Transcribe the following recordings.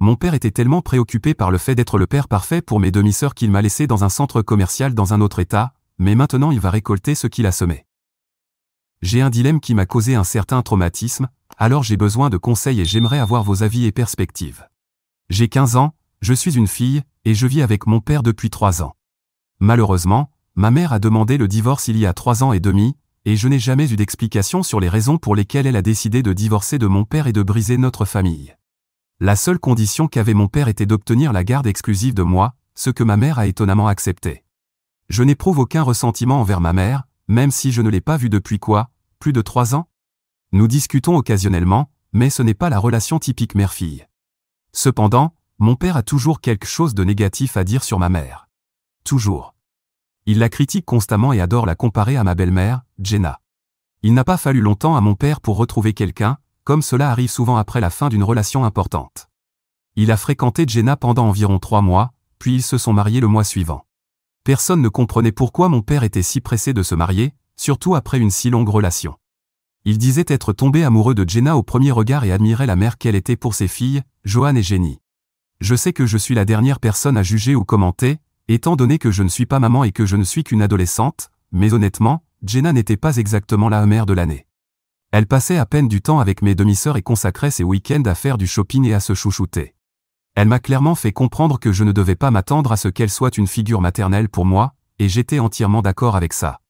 Mon père était tellement préoccupé par le fait d'être le père parfait pour mes demi-sœurs qu'il m'a laissé dans un centre commercial dans un autre état, mais maintenant il va récolter ce qu'il a semé. J'ai un dilemme qui m'a causé un certain traumatisme, alors j'ai besoin de conseils et j'aimerais avoir vos avis et perspectives. J'ai 15 ans, je suis une fille, et je vis avec mon père depuis 3 ans. Malheureusement, ma mère a demandé le divorce il y a 3 ans et demi, et je n'ai jamais eu d'explication sur les raisons pour lesquelles elle a décidé de divorcer de mon père et de briser notre famille. La seule condition qu'avait mon père était d'obtenir la garde exclusive de moi, ce que ma mère a étonnamment accepté. Je n'éprouve aucun ressentiment envers ma mère, même si je ne l'ai pas vue depuis plus de 3 ans? Nous discutons occasionnellement, mais ce n'est pas la relation typique mère-fille. Cependant, mon père a toujours quelque chose de négatif à dire sur ma mère. Toujours. Il la critique constamment et adore la comparer à ma belle-mère, Jenna. Il n'a pas fallu longtemps à mon père pour retrouver quelqu'un, comme cela arrive souvent après la fin d'une relation importante. Il a fréquenté Jenna pendant environ 3 mois, puis ils se sont mariés le mois suivant. Personne ne comprenait pourquoi mon père était si pressé de se marier, surtout après une si longue relation. Il disait être tombé amoureux de Jenna au premier regard et admirait la mère qu'elle était pour ses filles, Joanne et Jenny. Je sais que je suis la dernière personne à juger ou commenter, étant donné que je ne suis pas maman et que je ne suis qu'une adolescente, mais honnêtement, Jenna n'était pas exactement la mère de l'année. Elle passait à peine du temps avec mes demi-sœurs et consacrait ses week-ends à faire du shopping et à se chouchouter. Elle m'a clairement fait comprendre que je ne devais pas m'attendre à ce qu'elle soit une figure maternelle pour moi, et j'étais entièrement d'accord avec ça.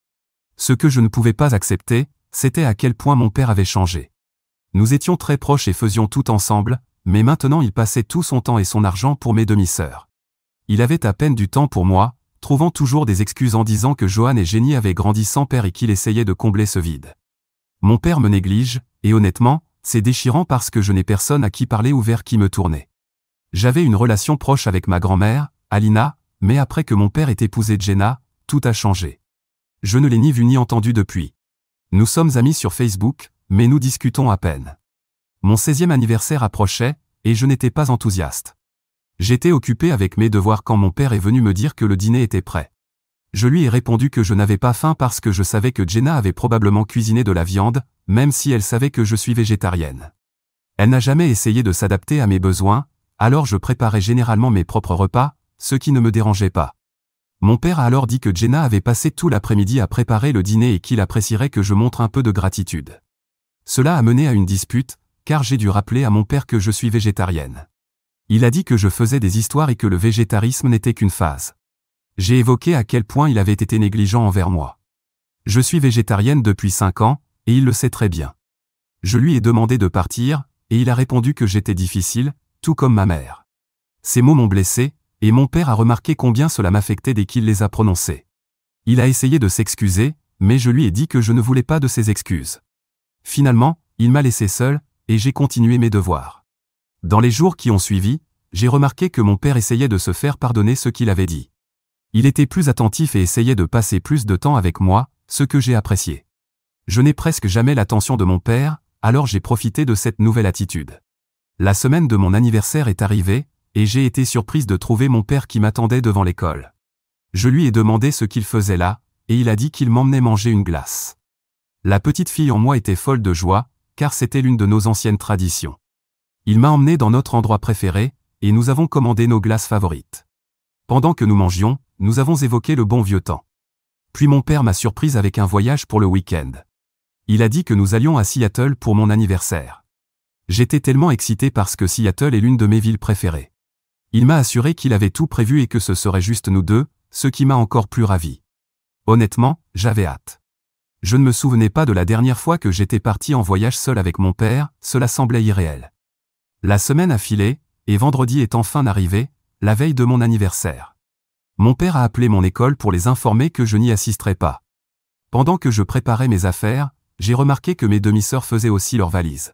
Ce que je ne pouvais pas accepter, c'était à quel point mon père avait changé. Nous étions très proches et faisions tout ensemble, mais maintenant il passait tout son temps et son argent pour mes demi-sœurs. Il avait à peine du temps pour moi, trouvant toujours des excuses en disant que Joanne et Jenny avaient grandi sans père et qu'il essayait de combler ce vide. Mon père me néglige, et honnêtement, c'est déchirant parce que je n'ai personne à qui parler ou vers qui me tourner. J'avais une relation proche avec ma grand-mère, Alina, mais après que mon père ait épousé Jenna, tout a changé. Je ne l'ai ni vu ni entendu depuis. Nous sommes amis sur Facebook, mais nous discutons à peine. Mon 16e anniversaire approchait, et je n'étais pas enthousiaste. J'étais occupé avec mes devoirs quand mon père est venu me dire que le dîner était prêt. Je lui ai répondu que je n'avais pas faim parce que je savais que Jenna avait probablement cuisiné de la viande, même si elle savait que je suis végétarienne. Elle n'a jamais essayé de s'adapter à mes besoins, alors je préparais généralement mes propres repas, ce qui ne me dérangeait pas. Mon père a alors dit que Jenna avait passé tout l'après-midi à préparer le dîner et qu'il apprécierait que je montre un peu de gratitude. Cela a mené à une dispute, car j'ai dû rappeler à mon père que je suis végétarienne. Il a dit que je faisais des histoires et que le végétarisme n'était qu'une phase. J'ai évoqué à quel point il avait été négligent envers moi. Je suis végétarienne depuis 5 ans, et il le sait très bien. Je lui ai demandé de partir, et il a répondu que j'étais difficile, tout comme ma mère. Ces mots m'ont blessé, et mon père a remarqué combien cela m'affectait dès qu'il les a prononcés. Il a essayé de s'excuser, mais je lui ai dit que je ne voulais pas de ses excuses. Finalement, il m'a laissé seul, et j'ai continué mes devoirs. Dans les jours qui ont suivi, j'ai remarqué que mon père essayait de se faire pardonner ce qu'il avait dit. Il était plus attentif et essayait de passer plus de temps avec moi, ce que j'ai apprécié. Je n'ai presque jamais l'attention de mon père, alors j'ai profité de cette nouvelle attitude. La semaine de mon anniversaire est arrivée, et j'ai été surprise de trouver mon père qui m'attendait devant l'école. Je lui ai demandé ce qu'il faisait là, et il a dit qu'il m'emmenait manger une glace. La petite fille en moi était folle de joie, car c'était l'une de nos anciennes traditions. Il m'a emmené dans notre endroit préféré, et nous avons commandé nos glaces favorites. Pendant que nous mangions, nous avons évoqué le bon vieux temps. Puis mon père m'a surprise avec un voyage pour le week-end. Il a dit que nous allions à Seattle pour mon anniversaire. J'étais tellement excité parce que Seattle est l'une de mes villes préférées. Il m'a assuré qu'il avait tout prévu et que ce serait juste nous deux, ce qui m'a encore plus ravi. Honnêtement, j'avais hâte. Je ne me souvenais pas de la dernière fois que j'étais parti en voyage seul avec mon père, cela semblait irréel. La semaine a filé, et vendredi est enfin arrivé, la veille de mon anniversaire. Mon père a appelé mon école pour les informer que je n'y assisterais pas. Pendant que je préparais mes affaires, j'ai remarqué que mes demi-sœurs faisaient aussi leurs valises.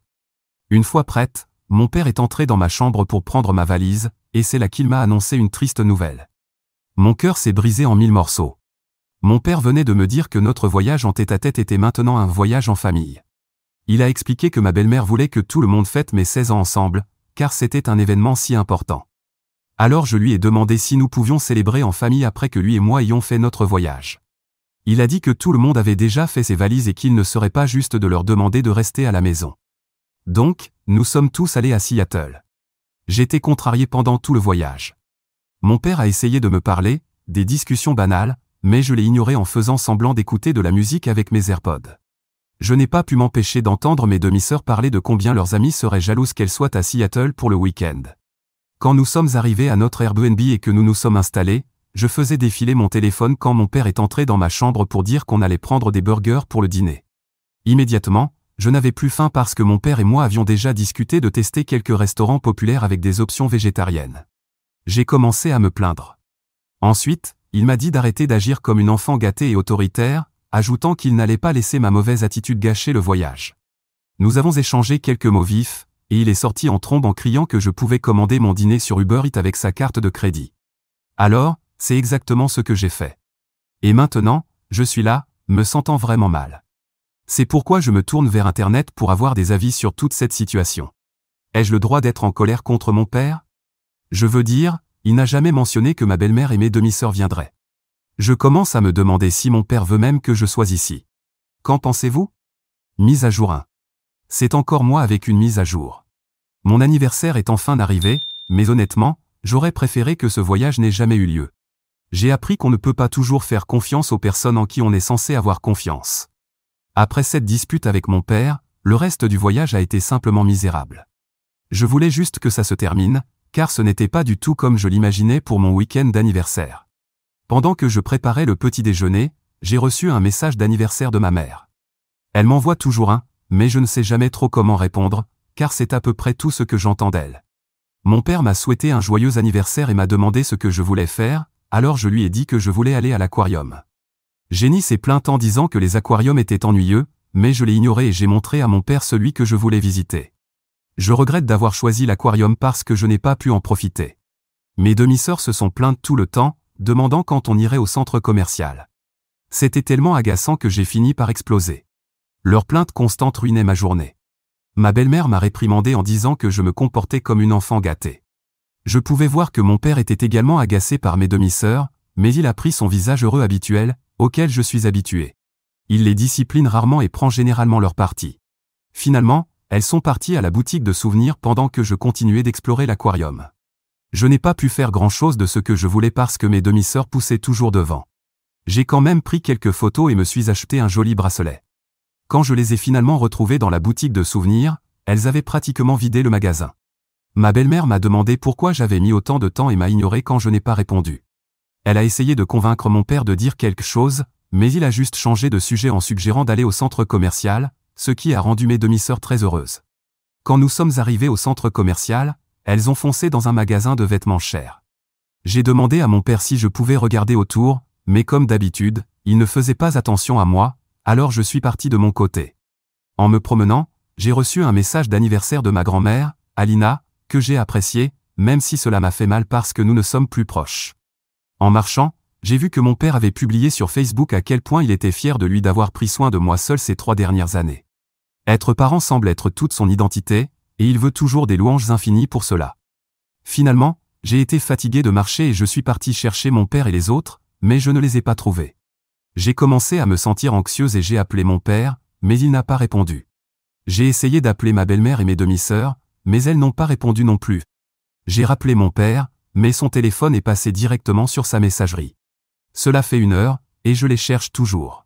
Une fois prête, mon père est entré dans ma chambre pour prendre ma valise, et c'est là qu'il m'a annoncé une triste nouvelle. Mon cœur s'est brisé en 1000 morceaux. Mon père venait de me dire que notre voyage en tête-à-tête était maintenant un voyage en famille. Il a expliqué que ma belle-mère voulait que tout le monde fête mes 16 ans ensemble, car c'était un événement si important. Alors je lui ai demandé si nous pouvions célébrer en famille après que lui et moi ayons fait notre voyage. Il a dit que tout le monde avait déjà fait ses valises et qu'il ne serait pas juste de leur demander de rester à la maison. Donc, nous sommes tous allés à Seattle. J'étais contrarié pendant tout le voyage. Mon père a essayé de me parler, des discussions banales, mais je l'ai ignoré en faisant semblant d'écouter de la musique avec mes AirPods. Je n'ai pas pu m'empêcher d'entendre mes demi-sœurs parler de combien leurs amies seraient jalouses qu'elles soient à Seattle pour le week-end. Quand nous sommes arrivés à notre Airbnb et que nous nous sommes installés, je faisais défiler mon téléphone quand mon père est entré dans ma chambre pour dire qu'on allait prendre des burgers pour le dîner. Immédiatement, je n'avais plus faim parce que mon père et moi avions déjà discuté de tester quelques restaurants populaires avec des options végétariennes. J'ai commencé à me plaindre. Ensuite, il m'a dit d'arrêter d'agir comme une enfant gâtée et autoritaire, ajoutant qu'il n'allait pas laisser ma mauvaise attitude gâcher le voyage. Nous avons échangé quelques mots vifs, et il est sorti en trombe en criant que je pouvais commander mon dîner sur Uber Eats avec sa carte de crédit. Alors, c'est exactement ce que j'ai fait. Et maintenant, je suis là, me sentant vraiment mal. C'est pourquoi je me tourne vers Internet pour avoir des avis sur toute cette situation. Ai-je le droit d'être en colère contre mon père? Je veux dire, il n'a jamais mentionné que ma belle-mère et mes demi-sœurs viendraient. Je commence à me demander si mon père veut même que je sois ici. Qu'en pensez-vous? Mise à jour 1. C'est encore moi avec une mise à jour. Mon anniversaire est enfin arrivé, mais honnêtement, j'aurais préféré que ce voyage n'ait jamais eu lieu. J'ai appris qu'on ne peut pas toujours faire confiance aux personnes en qui on est censé avoir confiance. Après cette dispute avec mon père, le reste du voyage a été simplement misérable. Je voulais juste que ça se termine, car ce n'était pas du tout comme je l'imaginais pour mon week-end d'anniversaire. Pendant que je préparais le petit déjeuner, j'ai reçu un message d'anniversaire de ma mère. Elle m'envoie toujours un, mais je ne sais jamais trop comment répondre, car c'est à peu près tout ce que j'entends d'elle. Mon père m'a souhaité un joyeux anniversaire et m'a demandé ce que je voulais faire, alors je lui ai dit que je voulais aller à l'aquarium. Jenny s'est plainte en disant que les aquariums étaient ennuyeux, mais je l'ai ignoré et j'ai montré à mon père celui que je voulais visiter. Je regrette d'avoir choisi l'aquarium parce que je n'ai pas pu en profiter. Mes demi-sœurs se sont plaintes tout le temps, demandant quand on irait au centre commercial. C'était tellement agaçant que j'ai fini par exploser. Leurs plaintes constantes ruinaient ma journée. Ma belle-mère m'a réprimandé en disant que je me comportais comme une enfant gâtée. Je pouvais voir que mon père était également agacé par mes demi-sœurs, mais il a pris son visage heureux habituel, auquel je suis habitué. Il les discipline rarement et prend généralement leur parti. Finalement, elles sont parties à la boutique de souvenirs pendant que je continuais d'explorer l'aquarium. Je n'ai pas pu faire grand-chose de ce que je voulais parce que mes demi-sœurs poussaient toujours devant. J'ai quand même pris quelques photos et me suis acheté un joli bracelet. Quand je les ai finalement retrouvées dans la boutique de souvenirs, elles avaient pratiquement vidé le magasin. Ma belle-mère m'a demandé pourquoi j'avais mis autant de temps et m'a ignoré quand je n'ai pas répondu. Elle a essayé de convaincre mon père de dire quelque chose, mais il a juste changé de sujet en suggérant d'aller au centre commercial, ce qui a rendu mes demi-sœurs très heureuses. Quand nous sommes arrivés au centre commercial, elles ont foncé dans un magasin de vêtements chers. J'ai demandé à mon père si je pouvais regarder autour, mais comme d'habitude, il ne faisait pas attention à moi, alors je suis parti de mon côté. En me promenant, j'ai reçu un message d'anniversaire de ma grand-mère, Alina, que j'ai apprécié, même si cela m'a fait mal parce que nous ne sommes plus proches. En marchant, j'ai vu que mon père avait publié sur Facebook à quel point il était fier de lui d'avoir pris soin de moi seul ces 3 dernières années. Être parent semble être toute son identité, et il veut toujours des louanges infinies pour cela. Finalement, j'ai été fatigué de marcher et je suis parti chercher mon père et les autres, mais je ne les ai pas trouvés. J'ai commencé à me sentir anxieuse et j'ai appelé mon père, mais il n'a pas répondu. J'ai essayé d'appeler ma belle-mère et mes demi-sœurs, mais elles n'ont pas répondu non plus. J'ai rappelé mon père, mais son téléphone est passé directement sur sa messagerie. Cela fait 1 heure, et je les cherche toujours.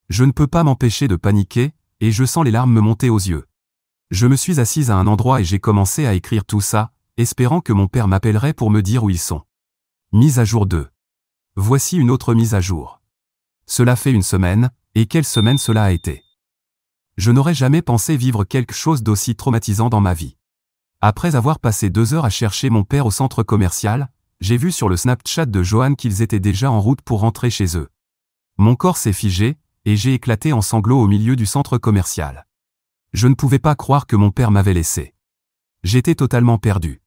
Je ne peux pas m'empêcher de paniquer, et je sens les larmes me monter aux yeux. Je me suis assise à un endroit et j'ai commencé à écrire tout ça, espérant que mon père m'appellerait pour me dire où ils sont. Mise à jour 2. Voici une autre mise à jour. Cela fait 1 semaine, et quelle semaine cela a été. Je n'aurais jamais pensé vivre quelque chose d'aussi traumatisant dans ma vie. Après avoir passé 2 heures à chercher mon père au centre commercial, j'ai vu sur le Snapchat de Johan qu'ils étaient déjà en route pour rentrer chez eux. Mon corps s'est figé, et j'ai éclaté en sanglots au milieu du centre commercial. Je ne pouvais pas croire que mon père m'avait laissé. J'étais totalement perdu.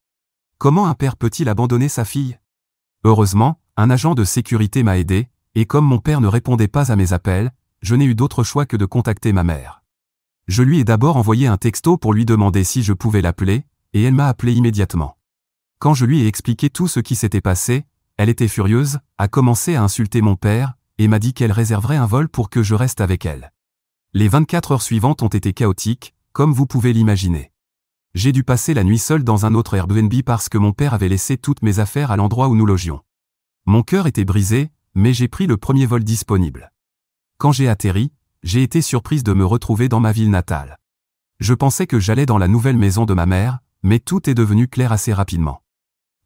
Comment un père peut-il abandonner sa fille? Heureusement, un agent de sécurité m'a aidé, et comme mon père ne répondait pas à mes appels, je n'ai eu d'autre choix que de contacter ma mère. Je lui ai d'abord envoyé un texto pour lui demander si je pouvais l'appeler, et elle m'a appelé immédiatement. Quand je lui ai expliqué tout ce qui s'était passé, elle était furieuse, a commencé à insulter mon père, et m'a dit qu'elle réserverait un vol pour que je reste avec elle. Les 24 heures suivantes ont été chaotiques, comme vous pouvez l'imaginer. J'ai dû passer la nuit seul dans un autre Airbnb parce que mon père avait laissé toutes mes affaires à l'endroit où nous logions. Mon cœur était brisé, mais j'ai pris le premier vol disponible. Quand j'ai atterri, j'ai été surprise de me retrouver dans ma ville natale. Je pensais que j'allais dans la nouvelle maison de ma mère, mais tout est devenu clair assez rapidement.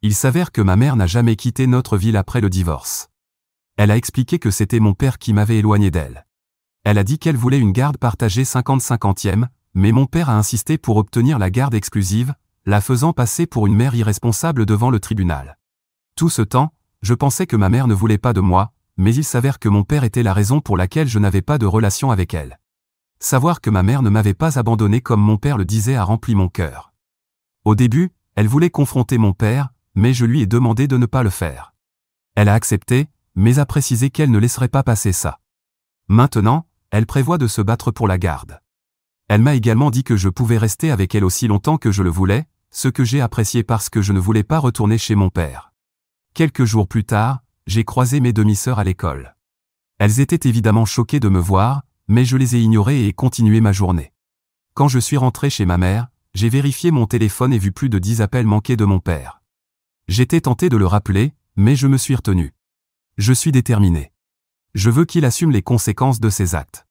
Il s'avère que ma mère n'a jamais quitté notre ville après le divorce. Elle a expliqué que c'était mon père qui m'avait éloigné d'elle. Elle a dit qu'elle voulait une garde partagée 50-50e, mais mon père a insisté pour obtenir la garde exclusive, la faisant passer pour une mère irresponsable devant le tribunal. Tout ce temps, je pensais que ma mère ne voulait pas de moi, mais il s'avère que mon père était la raison pour laquelle je n'avais pas de relation avec elle. Savoir que ma mère ne m'avait pas abandonné comme mon père le disait a rempli mon cœur. Au début, elle voulait confronter mon père, mais je lui ai demandé de ne pas le faire. Elle a accepté, mais a précisé qu'elle ne laisserait pas passer ça. Maintenant, elle prévoit de se battre pour la garde. Elle m'a également dit que je pouvais rester avec elle aussi longtemps que je le voulais, ce que j'ai apprécié parce que je ne voulais pas retourner chez mon père. Quelques jours plus tard, j'ai croisé mes demi-sœurs à l'école. Elles étaient évidemment choquées de me voir, mais je les ai ignorées et ai continué ma journée. Quand je suis rentré chez ma mère, j'ai vérifié mon téléphone et vu plus de 10 appels manqués de mon père. J'étais tenté de le rappeler, mais je me suis retenu. Je suis déterminé. Je veux qu'il assume les conséquences de ses actes.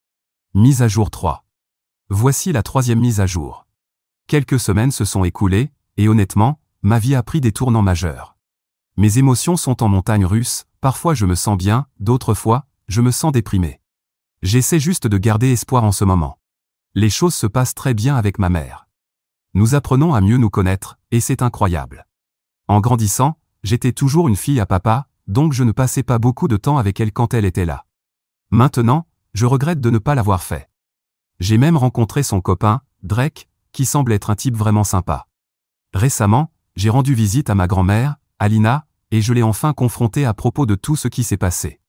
Mise à jour 3. Voici la 3e mise à jour. Quelques semaines se sont écoulées, et honnêtement, ma vie a pris des tournants majeurs. Mes émotions sont en montagne russe, parfois je me sens bien, d'autres fois, je me sens déprimé. J'essaie juste de garder espoir en ce moment. Les choses se passent très bien avec ma mère. Nous apprenons à mieux nous connaître, et c'est incroyable. En grandissant, j'étais toujours une fille à papa, donc je ne passais pas beaucoup de temps avec elle quand elle était là. Maintenant, je regrette de ne pas l'avoir fait. J'ai même rencontré son copain, Drake, qui semble être un type vraiment sympa. Récemment, j'ai rendu visite à ma grand-mère, Alina, et je l'ai enfin confrontée à propos de tout ce qui s'est passé.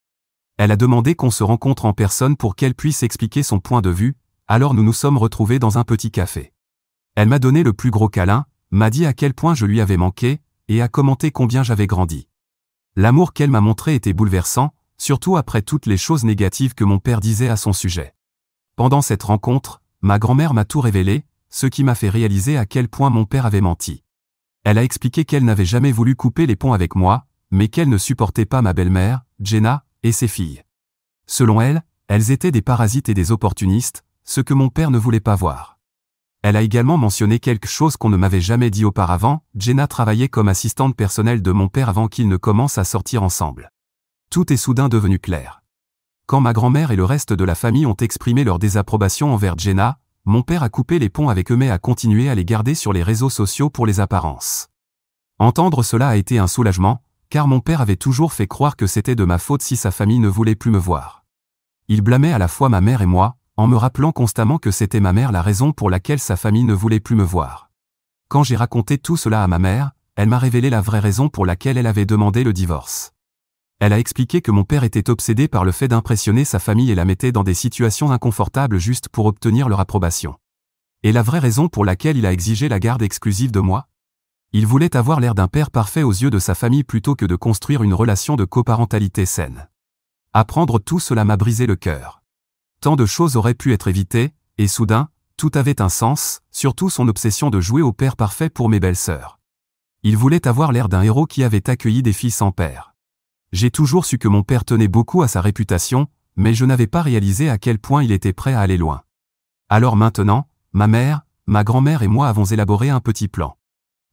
Elle a demandé qu'on se rencontre en personne pour qu'elle puisse expliquer son point de vue, alors nous nous sommes retrouvés dans un petit café. Elle m'a donné le plus gros câlin, m'a dit à quel point je lui avais manqué, et a commenté combien j'avais grandi. L'amour qu'elle m'a montré était bouleversant, surtout après toutes les choses négatives que mon père disait à son sujet. Pendant cette rencontre, ma grand-mère m'a tout révélé, ce qui m'a fait réaliser à quel point mon père avait menti. Elle a expliqué qu'elle n'avait jamais voulu couper les ponts avec moi, mais qu'elle ne supportait pas ma belle-mère, Jenna, et ses filles. Selon elle, elles étaient des parasites et des opportunistes, ce que mon père ne voulait pas voir. Elle a également mentionné quelque chose qu'on ne m'avait jamais dit auparavant, Jenna travaillait comme assistante personnelle de mon père avant qu'ils ne commencent à sortir ensemble. Tout est soudain devenu clair. Quand ma grand-mère et le reste de la famille ont exprimé leur désapprobation envers Jenna, mon père a coupé les ponts avec eux mais a continué à les garder sur les réseaux sociaux pour les apparences. Entendre cela a été un soulagement, car mon père avait toujours fait croire que c'était de ma faute si sa famille ne voulait plus me voir. Il blâmait à la fois ma mère et moi, en me rappelant constamment que c'était ma mère la raison pour laquelle sa famille ne voulait plus me voir. Quand j'ai raconté tout cela à ma mère, elle m'a révélé la vraie raison pour laquelle elle avait demandé le divorce. Elle a expliqué que mon père était obsédé par le fait d'impressionner sa famille et la mettait dans des situations inconfortables juste pour obtenir leur approbation. Et la vraie raison pour laquelle il a exigé la garde exclusive de moi ? Il voulait avoir l'air d'un père parfait aux yeux de sa famille plutôt que de construire une relation de coparentalité saine. Apprendre tout cela m'a brisé le cœur. Tant de choses auraient pu être évitées, et soudain, tout avait un sens, surtout son obsession de jouer au père parfait pour mes belles-sœurs. Il voulait avoir l'air d'un héros qui avait accueilli des filles sans père. J'ai toujours su que mon père tenait beaucoup à sa réputation, mais je n'avais pas réalisé à quel point il était prêt à aller loin. Alors maintenant, ma mère, ma grand-mère et moi avons élaboré un petit plan.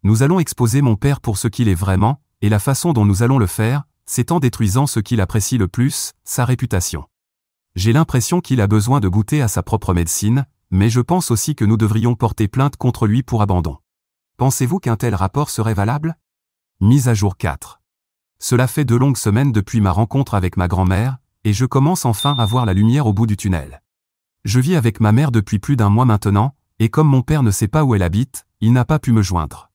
Nous allons exposer mon père pour ce qu'il est vraiment, et la façon dont nous allons le faire, c'est en détruisant ce qu'il apprécie le plus, sa réputation. J'ai l'impression qu'il a besoin de goûter à sa propre médecine, mais je pense aussi que nous devrions porter plainte contre lui pour abandon. Pensez-vous qu'un tel rapport serait valable ? Mise à jour 4. Cela fait 2 longues semaines depuis ma rencontre avec ma grand-mère, et je commence enfin à voir la lumière au bout du tunnel. Je vis avec ma mère depuis plus d'1 mois maintenant, et comme mon père ne sait pas où elle habite, il n'a pas pu me joindre.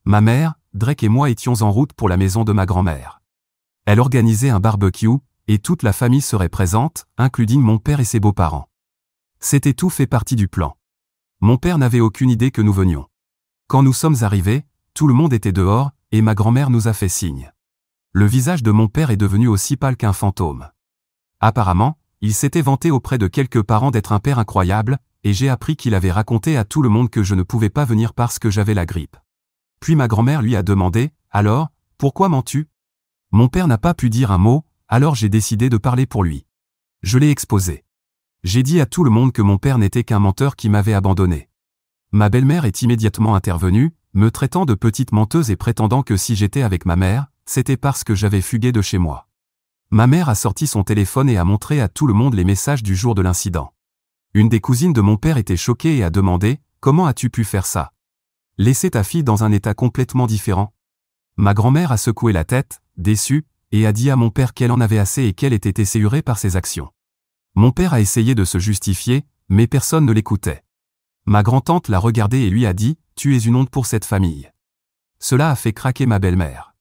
Ma mère, Drake et moi étions en route pour la maison de ma grand-mère. Elle organisait un barbecue, et toute la famille serait présente, including mon père et ses beaux-parents. C'était tout fait partie du plan. Mon père n'avait aucune idée que nous venions. Quand nous sommes arrivés, tout le monde était dehors, et ma grand-mère nous a fait signe. Le visage de mon père est devenu aussi pâle qu'un fantôme. Apparemment, il s'était vanté auprès de quelques parents d'être un père incroyable, et j'ai appris qu'il avait raconté à tout le monde que je ne pouvais pas venir parce que j'avais la grippe. Puis ma grand-mère lui a demandé, « Alors, pourquoi mens-tu » Mon père n'a pas pu dire un mot, alors j'ai décidé de parler pour lui. Je l'ai exposé. J'ai dit à tout le monde que mon père n'était qu'un menteur qui m'avait abandonné. Ma belle-mère est immédiatement intervenue, me traitant de petite menteuse et prétendant que si j'étais avec ma mère, c'était parce que j'avais fugué de chez moi. Ma mère a sorti son téléphone et a montré à tout le monde les messages du jour de l'incident. Une des cousines de mon père était choquée et a demandé « Comment as-tu pu faire ça? Laisser ta fille dans un état complètement différent ?» Ma grand-mère a secoué la tête, déçue, et a dit à mon père qu'elle en avait assez et qu'elle était esséurée par ses actions. Mon père a essayé de se justifier, mais personne ne l'écoutait. Ma grand-tante l'a regardé et lui a dit « Tu es une honte pour cette famille. » Cela a fait craquer ma belle-mère.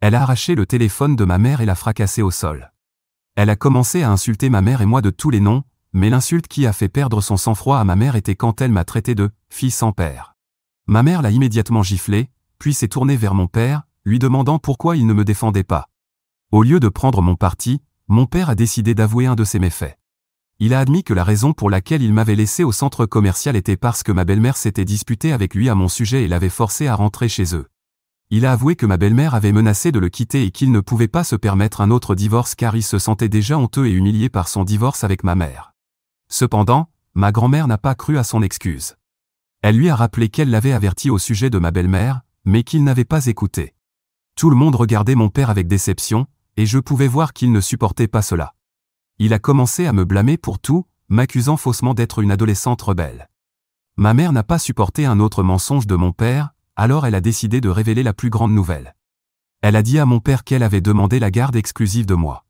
Elle a arraché le téléphone de ma mère et l'a fracassé au sol. Elle a commencé à insulter ma mère et moi de tous les noms, mais l'insulte qui a fait perdre son sang-froid à ma mère était quand elle m'a traité de « fille sans père ». Ma mère l'a immédiatement giflé, puis s'est tournée vers mon père, lui demandant pourquoi il ne me défendait pas. Au lieu de prendre mon parti, mon père a décidé d'avouer un de ses méfaits. Il a admis que la raison pour laquelle il m'avait laissé au centre commercial était parce que ma belle-mère s'était disputée avec lui à mon sujet et l'avait forcé à rentrer chez eux. Il a avoué que ma belle-mère avait menacé de le quitter et qu'il ne pouvait pas se permettre un autre divorce car il se sentait déjà honteux et humilié par son divorce avec ma mère. Cependant, ma grand-mère n'a pas cru à son excuse. Elle lui a rappelé qu'elle l'avait averti au sujet de ma belle-mère, mais qu'il n'avait pas écouté. Tout le monde regardait mon père avec déception, et je pouvais voir qu'il ne supportait pas cela. Il a commencé à me blâmer pour tout, m'accusant faussement d'être une adolescente rebelle. Ma mère n'a pas supporté un autre mensonge de mon père, alors elle a décidé de révéler la plus grande nouvelle. Elle a dit à mon père qu'elle avait demandé la garde exclusive de moi.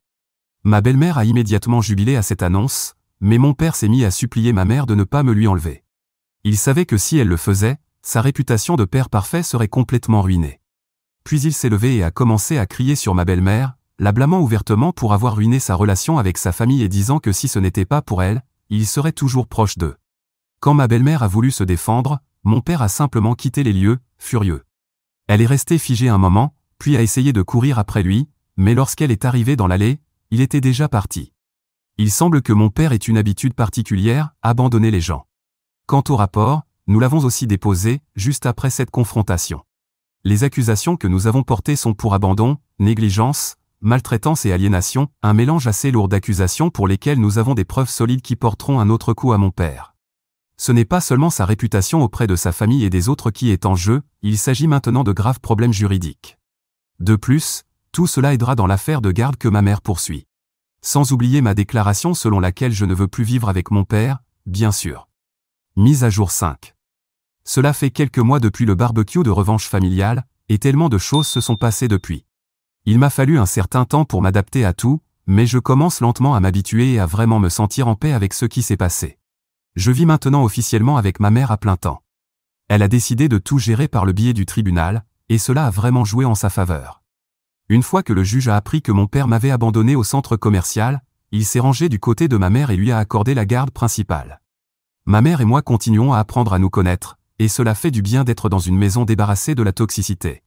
Ma belle-mère a immédiatement jubilé à cette annonce, mais mon père s'est mis à supplier ma mère de ne pas me lui enlever. Il savait que si elle le faisait, sa réputation de père parfait serait complètement ruinée. Puis il s'est levé et a commencé à crier sur ma belle-mère, la blâmant ouvertement pour avoir ruiné sa relation avec sa famille et disant que si ce n'était pas pour elle, il serait toujours proche d'eux. Quand ma belle-mère a voulu se défendre, mon père a simplement quitté les lieux, furieux. Elle est restée figée un moment, puis a essayé de courir après lui, mais lorsqu'elle est arrivée dans l'allée, il était déjà parti. Il semble que mon père ait une habitude particulière, abandonner les gens. Quant au rapport, nous l'avons aussi déposé, juste après cette confrontation. Les accusations que nous avons portées sont pour abandon, négligence, maltraitance et aliénation, un mélange assez lourd d'accusations pour lesquelles nous avons des preuves solides qui porteront un autre coup à mon père. Ce n'est pas seulement sa réputation auprès de sa famille et des autres qui est en jeu, il s'agit maintenant de graves problèmes juridiques. De plus, tout cela aidera dans l'affaire de garde que ma mère poursuit. Sans oublier ma déclaration selon laquelle je ne veux plus vivre avec mon père, bien sûr. Mise à jour 5. Cela fait quelques mois depuis le barbecue de revanche familiale, et tellement de choses se sont passées depuis. Il m'a fallu un certain temps pour m'adapter à tout, mais je commence lentement à m'habituer et à vraiment me sentir en paix avec ce qui s'est passé. Je vis maintenant officiellement avec ma mère à plein temps. Elle a décidé de tout gérer par le biais du tribunal, et cela a vraiment joué en sa faveur. Une fois que le juge a appris que mon père m'avait abandonné au centre commercial, il s'est rangé du côté de ma mère et lui a accordé la garde principale. Ma mère et moi continuons à apprendre à nous connaître, et cela fait du bien d'être dans une maison débarrassée de la toxicité.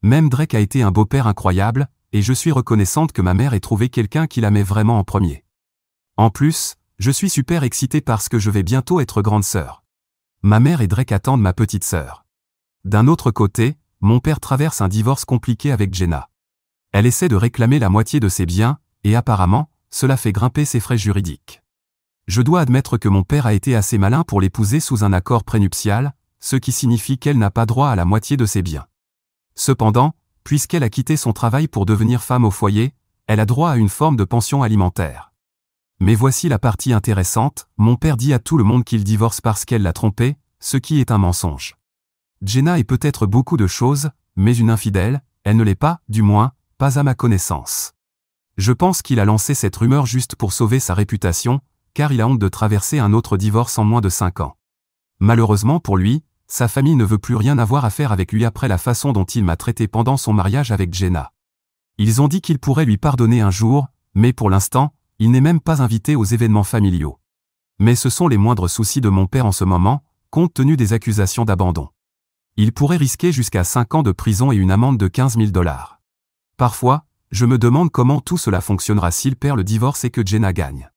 Même Drake a été un beau-père incroyable, et je suis reconnaissante que ma mère ait trouvé quelqu'un qui la met vraiment en premier. En plus, je suis super excitée parce que je vais bientôt être grande sœur. Ma mère et Drake attendent ma petite sœur. D'un autre côté, mon père traverse un divorce compliqué avec Jenna. Elle essaie de réclamer la moitié de ses biens, et apparemment, cela fait grimper ses frais juridiques. Je dois admettre que mon père a été assez malin pour l'épouser sous un accord prénuptial, ce qui signifie qu'elle n'a pas droit à la moitié de ses biens. Cependant, puisqu'elle a quitté son travail pour devenir femme au foyer, elle a droit à une forme de pension alimentaire. Mais voici la partie intéressante, mon père dit à tout le monde qu'il divorce parce qu'elle l'a trompé, ce qui est un mensonge. Jenna est peut-être beaucoup de choses, mais une infidèle, elle ne l'est pas, du moins, pas à ma connaissance. Je pense qu'il a lancé cette rumeur juste pour sauver sa réputation, car il a honte de traverser un autre divorce en moins de 5 ans. Malheureusement pour lui, sa famille ne veut plus rien avoir à faire avec lui après la façon dont il m'a traité pendant son mariage avec Jenna. Ils ont dit qu'ils pourraient lui pardonner un jour, mais pour l'instant, il n'est même pas invité aux événements familiaux. Mais ce sont les moindres soucis de mon père en ce moment, compte tenu des accusations d'abandon. Il pourrait risquer jusqu'à 5 ans de prison et une amende de 15 000 $. Parfois, je me demande comment tout cela fonctionnera s'il perd le divorce et que Jenna gagne.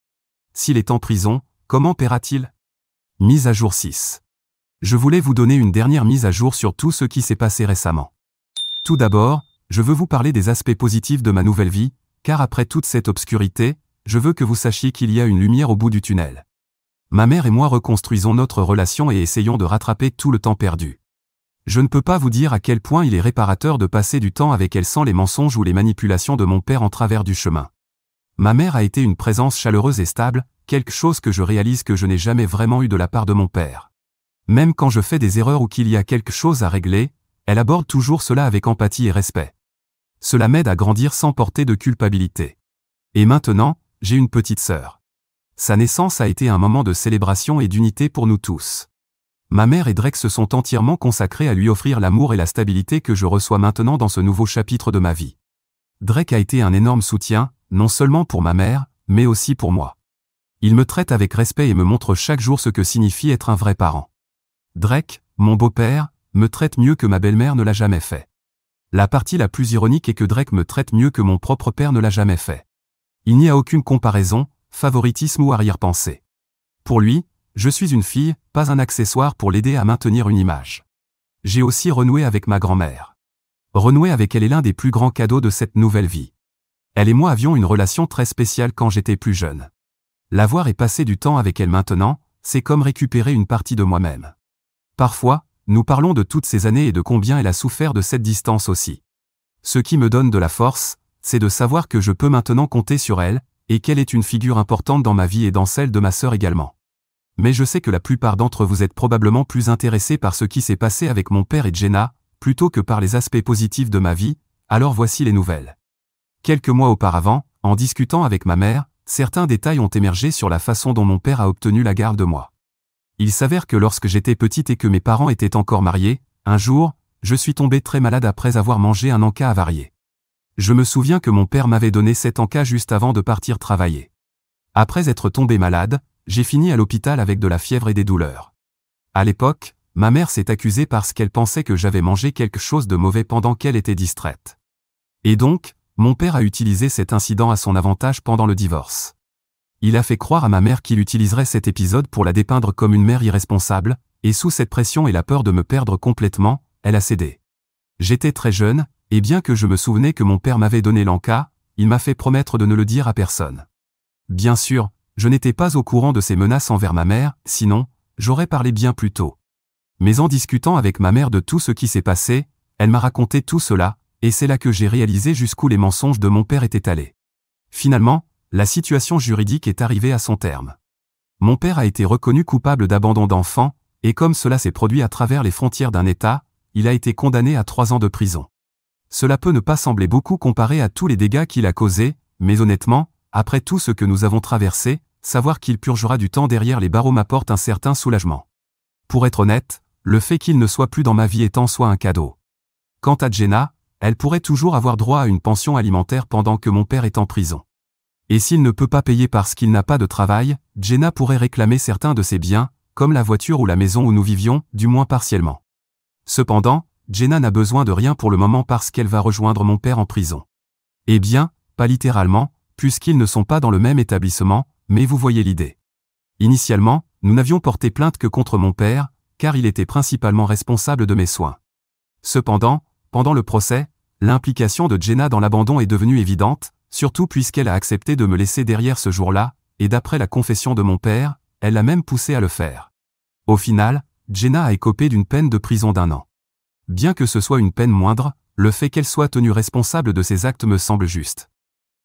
S'il est en prison, comment paiera-t-il ? Mise à jour 6. Je voulais vous donner une dernière mise à jour sur tout ce qui s'est passé récemment. Tout d'abord, je veux vous parler des aspects positifs de ma nouvelle vie, car après toute cette obscurité, je veux que vous sachiez qu'il y a une lumière au bout du tunnel. Ma mère et moi reconstruisons notre relation et essayons de rattraper tout le temps perdu. Je ne peux pas vous dire à quel point il est réparateur de passer du temps avec elle sans les mensonges ou les manipulations de mon père en travers du chemin. Ma mère a été une présence chaleureuse et stable, quelque chose que je réalise que je n'ai jamais vraiment eu de la part de mon père. Même quand je fais des erreurs ou qu'il y a quelque chose à régler, elle aborde toujours cela avec empathie et respect. Cela m'aide à grandir sans porter de culpabilité. Et maintenant, j'ai une petite sœur. Sa naissance a été un moment de célébration et d'unité pour nous tous. Ma mère et Drake se sont entièrement consacrés à lui offrir l'amour et la stabilité que je reçois maintenant dans ce nouveau chapitre de ma vie. Drake a été un énorme soutien, non seulement pour ma mère, mais aussi pour moi. Il me traite avec respect et me montre chaque jour ce que signifie être un vrai parent. Drake, mon beau-père, me traite mieux que ma belle-mère ne l'a jamais fait. La partie la plus ironique est que Drake me traite mieux que mon propre père ne l'a jamais fait. Il n'y a aucune comparaison, favoritisme ou arrière-pensée. Pour lui, je suis une fille, pas un accessoire pour l'aider à maintenir une image. J'ai aussi renoué avec ma grand-mère. Renouer avec elle est l'un des plus grands cadeaux de cette nouvelle vie. Elle et moi avions une relation très spéciale quand j'étais plus jeune. La voir et passer du temps avec elle maintenant, c'est comme récupérer une partie de moi-même. Parfois, nous parlons de toutes ces années et de combien elle a souffert de cette distance aussi. Ce qui me donne de la force, c'est de savoir que je peux maintenant compter sur elle, et qu'elle est une figure importante dans ma vie et dans celle de ma sœur également. Mais je sais que la plupart d'entre vous êtes probablement plus intéressés par ce qui s'est passé avec mon père et Jenna, plutôt que par les aspects positifs de ma vie, alors voici les nouvelles. Quelques mois auparavant, en discutant avec ma mère, certains détails ont émergé sur la façon dont mon père a obtenu la garde de moi. Il s'avère que lorsque j'étais petite et que mes parents étaient encore mariés, un jour, je suis tombée très malade après avoir mangé un encas avarié. Je me souviens que mon père m'avait donné cet encas juste avant de partir travailler. Après être tombée malade, j'ai fini à l'hôpital avec de la fièvre et des douleurs. À l'époque, ma mère s'est accusée parce qu'elle pensait que j'avais mangé quelque chose de mauvais pendant qu'elle était distraite. Et donc, mon père a utilisé cet incident à son avantage pendant le divorce. Il a fait croire à ma mère qu'il utiliserait cet épisode pour la dépeindre comme une mère irresponsable, et sous cette pression et la peur de me perdre complètement, elle a cédé. J'étais très jeune, et bien que je me souvenais que mon père m'avait donné l'encas, il m'a fait promettre de ne le dire à personne. Bien sûr, je n'étais pas au courant de ces menaces envers ma mère, sinon, j'aurais parlé bien plus tôt. Mais en discutant avec ma mère de tout ce qui s'est passé, elle m'a raconté tout cela, et c'est là que j'ai réalisé jusqu'où les mensonges de mon père étaient allés. Finalement, la situation juridique est arrivée à son terme. Mon père a été reconnu coupable d'abandon d'enfant, et comme cela s'est produit à travers les frontières d'un État, il a été condamné à 3 ans de prison. Cela peut ne pas sembler beaucoup comparé à tous les dégâts qu'il a causés, mais honnêtement, après tout ce que nous avons traversé, savoir qu'il purgera du temps derrière les barreaux m'apporte un certain soulagement. Pour être honnête, le fait qu'il ne soit plus dans ma vie est en soi un cadeau. Quant à Jenna, elle pourrait toujours avoir droit à une pension alimentaire pendant que mon père est en prison. Et s'il ne peut pas payer parce qu'il n'a pas de travail, Jenna pourrait réclamer certains de ses biens, comme la voiture ou la maison où nous vivions, du moins partiellement. Cependant, Jenna n'a besoin de rien pour le moment parce qu'elle va rejoindre mon père en prison. Eh bien, pas littéralement, puisqu'ils ne sont pas dans le même établissement, mais vous voyez l'idée. Initialement, nous n'avions porté plainte que contre mon père, car il était principalement responsable de mes soins. Cependant, pendant le procès, l'implication de Jenna dans l'abandon est devenue évidente, surtout puisqu'elle a accepté de me laisser derrière ce jour-là, et d'après la confession de mon père, elle l'a même poussé à le faire. Au final, Jenna a écopé d'une peine de prison d'1 an. Bien que ce soit une peine moindre, le fait qu'elle soit tenue responsable de ses actes me semble juste.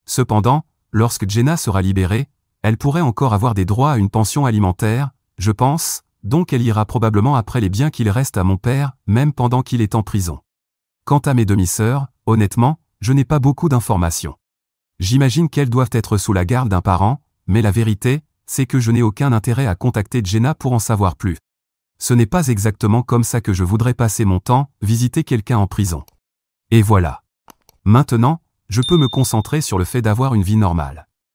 Cependant, lorsque Jenna sera libérée, elle pourrait encore avoir des droits à une pension alimentaire, je pense, donc elle ira probablement après les biens qu'il reste à mon père, même pendant qu'il est en prison. Quant à mes demi-sœurs, honnêtement, je n'ai pas beaucoup d'informations. J'imagine qu'elles doivent être sous la garde d'un parent, mais la vérité, c'est que je n'ai aucun intérêt à contacter Jenna pour en savoir plus. Ce n'est pas exactement comme ça que je voudrais passer mon temps, visiter quelqu'un en prison. Et voilà. Maintenant, je peux me concentrer sur le fait d'avoir une vie normale.